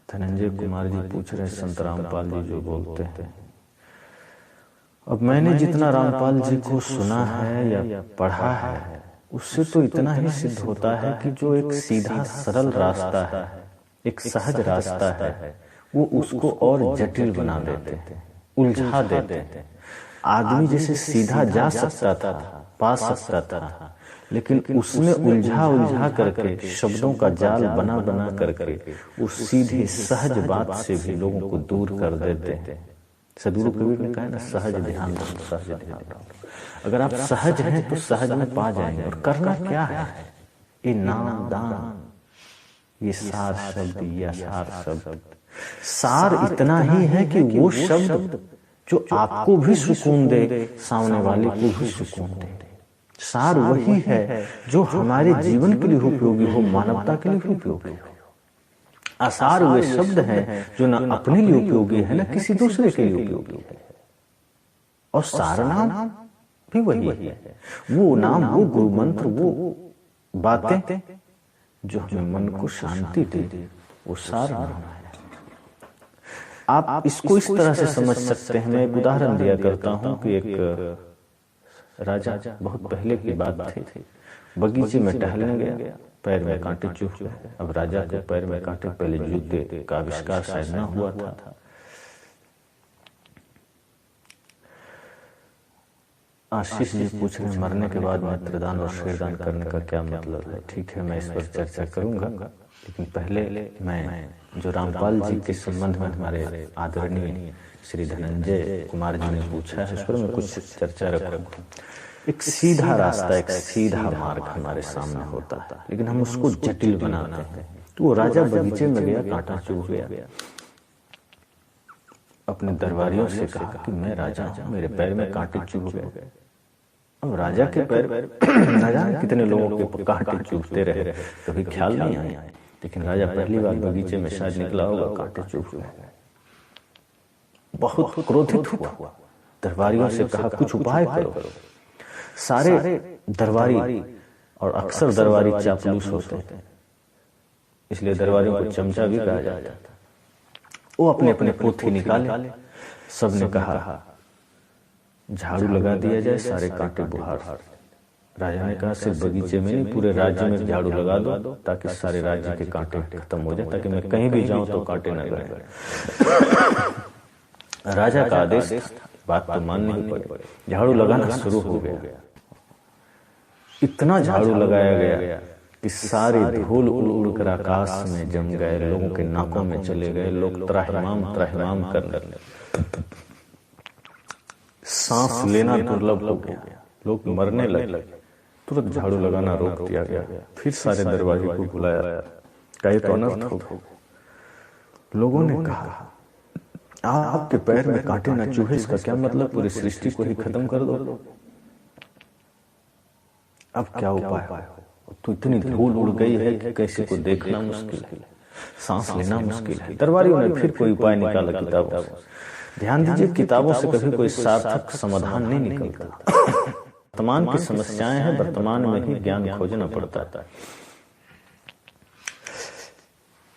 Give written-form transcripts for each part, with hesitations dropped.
धनंजय कुमार जी पूछ रहे हैं संत रामपाल जी जो बोलते हैं। अब मैंने जितना रामपाल जी को सुना है या पढ़ा है उससे तो इतना ही सिद्ध होता है कि जो एक सीधा सरल रास्ता है, एक सहज रास्ता है, वो उसको और जटिल बना देते हैं, उलझा देते हैं। आदमी जैसे सीधा जा सकता था, पा सकता था, लेकिन उसमें उलझा करके शब्दों का जाल बना बना करके उस सीधी सहज बात से भी लोगों को दूर कर देते हैं। सदगुरु कबीर ने कहा ना, सहज ध्यान दो, सहज ध्यान दो। अगर आप सहज हैं तो सहज में पा जाएंगे। और करना क्या है? ये नाम दान, ये सार शब्द, ये सार शब्द। सार इतना ही है कि वो शब्द जो आपको भी सुकून दे, सामने वाले को भी सुकून दे। सार वही है जो हमारे जीवन के लिए उपयोगी हो, मानवता के लिए उपयोगी हो। आसार वे शब्द हैं जो ना अपने लिए उपयोगी है, ना किसी दूसरे के लिए उपयोगी है। और सार नाम भी वही है, वो नाम, वो गुरु मंत्र, वो बातें जो हमें मन को शांति दे, वो सार नाम है। आप इसको इस तरह से समझ सकते हैं। मैं एक उदाहरण दिया करता हूं कि एक राजा, बहुत पहले की बात थी, बगीचे में टहलने गया, पैर में कांटे चुभ गए। अब राजा के पैर में कांटे, पहले जूते का आविष्कार शायद न हुआ था। आशीष जी पूछ रहे हैं मरने के बाद नेत्रदान और शेरदान करने का क्या मतलब है? ठीक है, मैं इस पर चर्चा करूंगा, लेकिन पहले मैं जो रामपाल जी के संबंध में हमारे आदरणीय श्री धनंजय कुमार जी ने पूछा है, इस पर मैं कुछ चर्चा रखूंगा। एक सीधा रास्ता, एक सीधा मार्ग हमारे सामने होता है, लेकिन हम उसको जटिल बनाते हैं। तो वो राजा बगीचे में गया, कांटा चुभ गया, अपने दरबारियों से कहा कि मैं राजा हूं, मेरे पैर में कांटे चुभ गए। अब राजा के पैर न जाने कितने लोगों के कांटे चुभते रहे, कभी ख्याल नहीं आया। लेकिन राजा पहली बार बगीचे में शायद निकला होगा, कांटे चुभ गए, बहुत क्रोधित हुआ। दरबारियों से कहा कुछ उपाय करो। सारे दरबारी, और अक्सर दरबारी चापलूस होते हैं, इसलिए दरबारियों को चमचा भी कहा जाता था। वो अपने अपने पोथी निकाले, सबने कहा झाड़ू लगा दिया जाए, सारे कांटे बुहार। राजा ने कहा सिर्फ बगीचे में नहीं, पूरे राज्य में झाड़ू लगा दो, ताकि सारे राज्य के कांटे खत्म हो जाए, ताकि मैं कहीं भी जाऊं तो कांटे न गए। राजा का आदेश था, बात तो माननी ही पड़ी। झाड़ू लगाना शुरू हो गया। इतना झाड़ू लगाया गया कि सारे धूल उड़ उड़ कर आकाश में जम गए, लोगों के नाकों में चले गए, लोग त्राहिमाम करने लगे। सांस लेना दुर्लभ हो गया, लोग मरने लगे। तुरंत झाड़ू लगाना रोक दिया गया। फिर सारे दरबारी को बुलाया, कहे तो अनर्थ हो। लोगों ने कहा आपके पैर में कांटे न चूहे, इसका क्या मतलब? पूरी सृष्टि को ही खत्म कर दो। अब क्या उपाय हो? तो इतनी धूल उड़ गई है कि कैसे को देखना मुश्किल है, सांस लेना मुश्किल है। दरबारियों ने फिर कोई उपाय निकाला किताबों से। ध्यान दीजिए, किताबों से कभी कोई सार्थक समाधान नहीं निकलता। वर्तमान की समस्याएं हैं, वर्तमान में ही ज्ञान खोजना पड़ता है।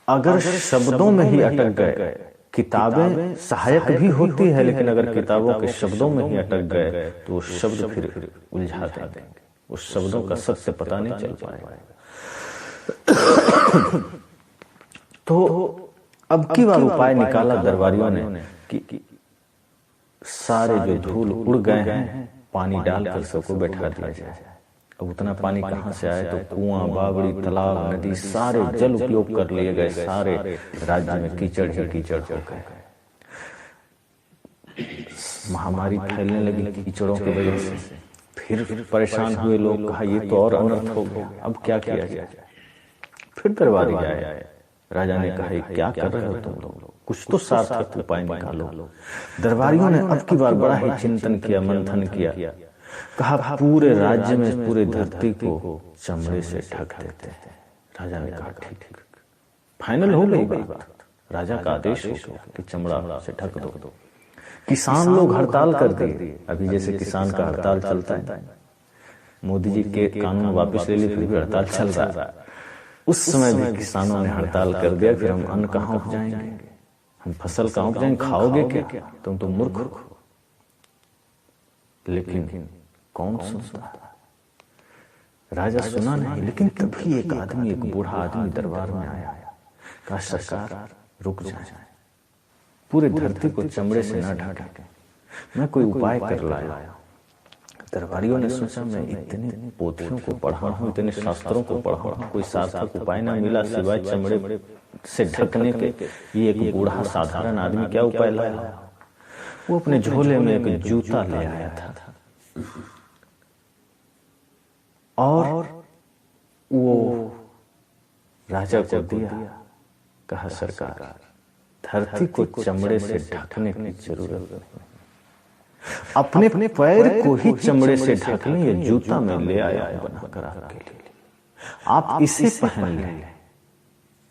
अगर शब्दों में ही अटक गए, किताबें सहायक भी होती है, लेकिन अगर किताबों के शब्दों में ही अटक गए तो शब्द फिर उलझा देंगे, उस शब्दों का सत्य पता नहीं चल पाएगा। तो अब की बार उपाय निकाला दरबारियों ने कि सारे जो धूल उड़ गए हैं, पानी डालकर सबको बैठा दिया जाए। अब उतना पानी कहां से आए? तो कुआं, बावड़ी, तालाब, नदी, सारे जल उपयोग कर लिए गए। सारे राज्य में कीचड़ ही कीचड़ हो गए। महामारी फैलने लगी कीचड़ों की वजह से। फिर परेशान हुए लोग, कहा ये तो और अनर्थ हो गया, अब क्या किया जाए? फिर दरबारी आए, राजा ने कहा क्या कर रहे हो तुम लोग, कुछ तो सार्थक उपाय निकालो। दरबारियों ने अब की बार बड़ा ही चिंतन किया, मंथन किया। कहा पूरे राज्य में, पूरे धरती को चमड़े से ढक देते हैं। राजा ने कहा ठीक, फाइनल हो गई बात। राजा का आदेश हो गया कि चमड़ा से ढक दो। किसान लोग हड़ताल कर दिए। अभी जैसे किसान का हड़ताल चलता है, मोदी जी के कानून वापस ले लिए, फिर भी हड़ताल चल रहा है। उस समय भी किसानों ने हड़ताल कर दिया, फिर हम अन्न कहाँ उपजाएंगे, हम फसल कहाँ उपजाएंगे, खाओगे क्या, तुम तो मूर्ख हो। लेकिन कौन सुनता है? राजा सुना नहीं, लेकिन तभी एक आदमी, एक बूढ़ा आदमी दरबार में आया, कहा सरकार रुक जाए, पूरे धरती को चमड़े से न ढके, मैं कोई उपाय कर लाया। दरबारियों ने सोचा मैं इतने पोथियों को पढ़ा हूं, इतने शास्त्रों को पढ़ा हूं, कोई सार्थक उपाय ना मिला सिवाय चमड़े से ढकने के। ये एक बूढ़ा साधारण आदमी क्या उपाय लाया? वो अपने झोले में एक जूता ले आया था और वो राजा को दिया, कहा सरकार धरती को चमड़े से ढकने की जरूरत नहीं, अपने पैर को ही चमड़े से ढकने ये जूता मैं ले आया बनाकर आपके लिए, आप इसे पहन लें,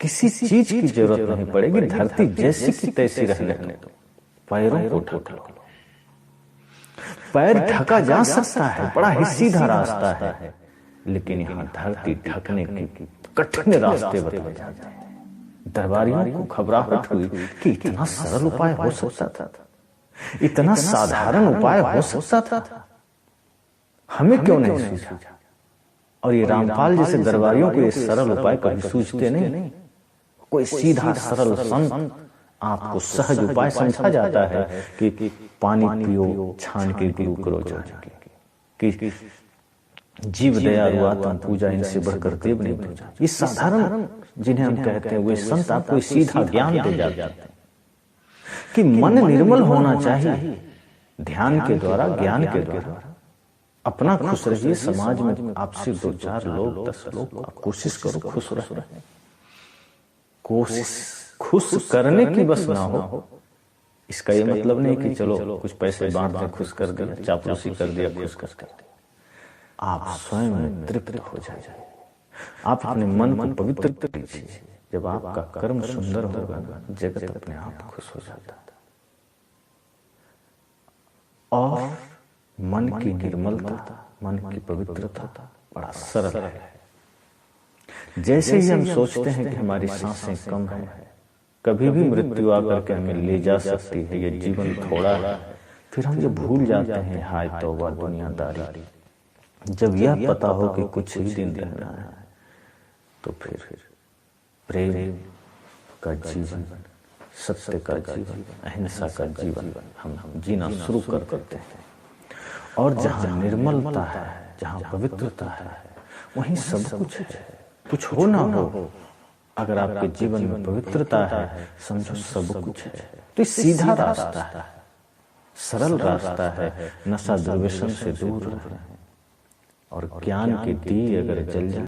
किसी चीज की जरूरत नहीं पड़ेगी, धरती जैसी की तैसी रहने दो, पैरों को ढक लो। पैर ढका जा सकता है, बड़ा ही सीधा रास्ता है, लेकिन यहाँ धरती ढकने के कठिन रास्ते बताए जाते हैं। दरबारियों को घबराहट हुई कि इतना सरल उपाय हो सकता था, इतना साधारण उपाय हो सकता था, हमें क्यों नहीं सूझा? और ये रामपाल जैसे दरबारियों को ये सरल उपाय कभी सूझते नहीं। कोई सीधा सरल संत आपको सहज उपाय समझा जाता है कि पानी पियो छान के गुरु करो जाने की, जीव दया रुआतम पूजा इनसे बढ़कर देव नहीं पूजा। ये साधारण जिन्हें हम कहते हैं वे संत आपको सीधा ज्ञान दे जाते हैं कि मन निर्मल होना चाहिए, ध्यान के द्वारा, ज्ञान के द्वारा। अपना खुश रहिए, समाज में आपसे 2-4 लोग 10 लोग आप कोशिश करो खुश रहे। कोशिश खुश करने की बस ना हो, इसका ये मतलब नहीं कि चलो कुछ पैसे बांट दें खुश कर दिया, चापलूसी कर दिया खुश कर दिया। आप स्वयं में तृप्त हो जाइए, आप अपने मन को पवित्र कीजिए। जब आपका कर्म सुंदर होगा ना, जगत अपने आप खुश हो जाता है। और मन की निर्मलता, मन की पवित्रता बड़ा सरल है। जैसे ही हम सोचते हैं कि हमारी सांसें कम है, कभी भी मृत्यु आकर के हमें ले जा सकती है, ये जीवन थोड़ा है, फिर हम ये भूल जाते हैं हाय तौबा दुनियादारी। जब यह पता हो कि कुछ ही दिन रहना है, तो फिर प्रेम का जीवन, सत्य का जीवन, अहिंसा का जीवन हम जीना शुरू कर देते हैं। और जहाँ निर्मलता है, जहाँ पवित्रता है, वहीं सब कुछ है। कुछ हो ना हो, अगर आपके जीवन में पवित्रता है, समझो सब कुछ है। तो सीधा रास्ता है, सरल रास्ता है, नशा दुर्व्यसन से दूर रहें और ज्ञान की दी अगर जल जाए